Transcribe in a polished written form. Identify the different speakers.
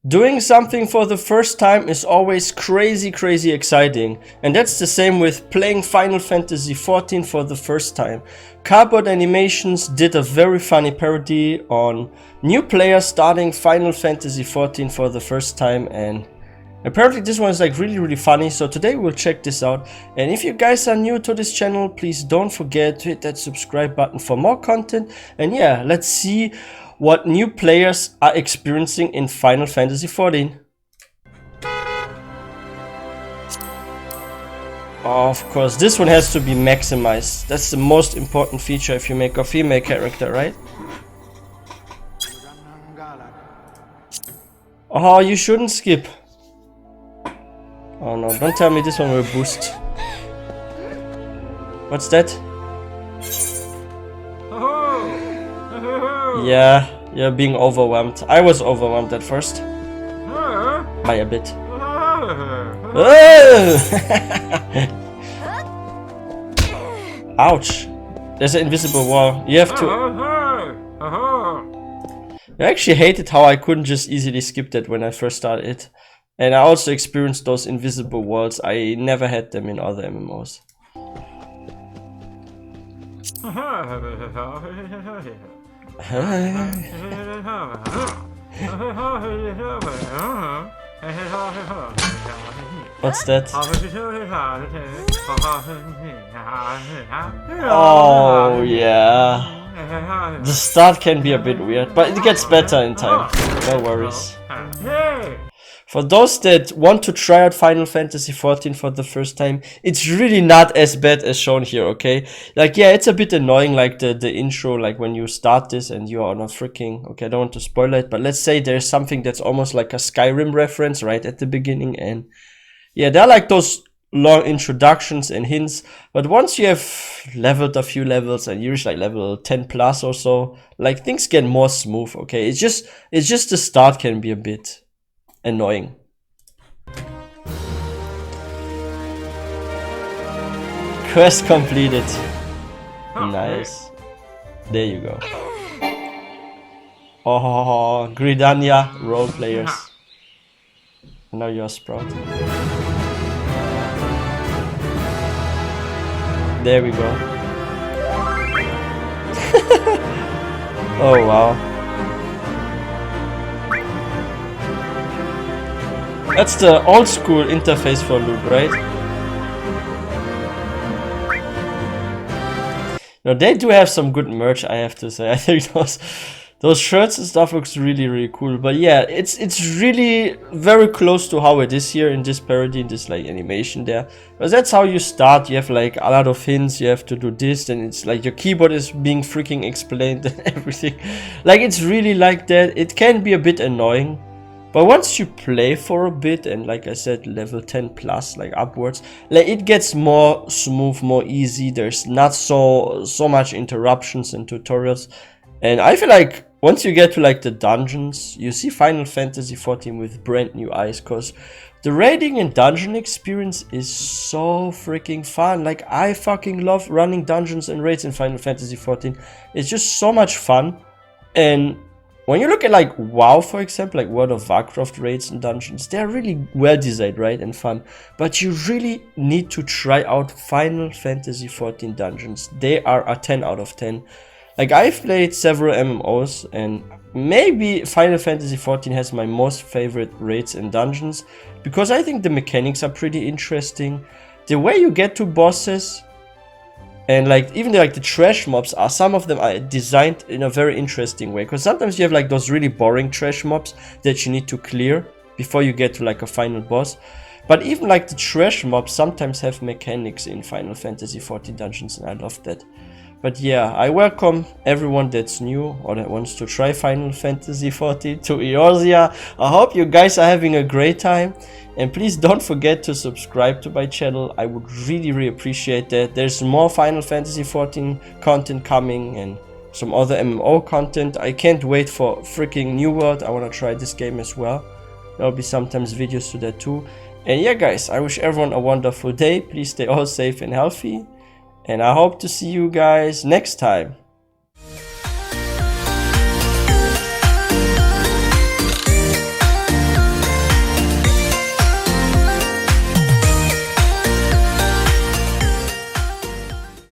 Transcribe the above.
Speaker 1: Doing something for the first time is always crazy exciting, and that's the same with playing Final Fantasy XIV for the first time. CarbotAnimations did a very funny parody on new players starting Final Fantasy XIV for the first time, and apparently this one is like really funny, so today we'll check this out. And if you guys are new to this channel, please don't forget to hit that subscribe button for more content. And yeah, let's see what new players are experiencing in Final Fantasy XIV. Oh, of course, this one has to be maximized. That's the most important feature if you make a female character, right? Oh, you shouldn't skip. Oh no, don't tell me this one will boost. What's that? Yeah, you're being overwhelmed. I was overwhelmed at first. By a bit. Ouch. There's an invisible wall. You have to... I actually hated how I couldn't just easily skip that when I first started it. And I also experienced those invisible walls. I never had them in other MMOs. What's that? Oh yeah. The start can be a bit weird, but it gets better in time. No worries. For those that want to try out Final Fantasy XIV for the first time, it's really not as bad as shown here, okay? Like, yeah, it's a bit annoying, like the intro, like when you start this and you are on a freaking... Okay, I don't want to spoil it, but let's say there's something that's almost like a Skyrim reference right at the beginning, and yeah, there are like those long introductions and hints, but once you have leveled a few levels and you reach like level 10 plus or so, like things get more smooth, okay? It's just the start can be a bit annoying. Quest completed. Nice. There you go. Oh, Gridania role players. Now you're Sprout. There we go. Oh wow. That's the old school interface for Luke, right? Now they do have some good merch, I have to say. I think those shirts and stuff looks really cool. But yeah, it's really very close to how it is here in this parody, in this like animation there. Because that's how you start. You have like a lot of hints, you have to do this, and it's like your keyboard is being freaking explained and everything. Like it's really like that. It can be a bit annoying. But once you play for a bit, and like I said, level 10 plus, like upwards, like it gets more smooth, more easy. There's not so much interruptions and tutorials. And I feel like once you get to like the dungeons, you see Final Fantasy XIV with brand new eyes, because the raiding and dungeon experience is so freaking fun. Like I fucking love running dungeons and raids in Final Fantasy XIV. It's just so much fun. And when you look at like WoW, for example, like World of Warcraft raids and dungeons, they're really well designed, right, and fun. But you really need to try out Final Fantasy XIV dungeons. They are a 10 out of 10. Like I've played several MMOs, and maybe Final Fantasy XIV has my most favorite raids and dungeons, because I think the mechanics are pretty interesting. The way you get to bosses, and like even the trash mobs, are some of them are designed in a very interesting way, because sometimes you have like those really boring trash mobs that you need to clear before you get to like a final boss. But even like the trash mobs sometimes have mechanics in Final Fantasy XIV dungeons, and I love that. But yeah, I welcome everyone that's new or that wants to try Final Fantasy XIV to Eorzea. I hope you guys are having a great time. And please don't forget to subscribe to my channel. I would really appreciate that. There's more Final Fantasy XIV content coming and some other MMO content. I can't wait for freaking New World. I want to try this game as well. There'll be sometimes videos to that too. And yeah guys, I wish everyone a wonderful day. Please stay all safe and healthy. And I hope to see you guys next time.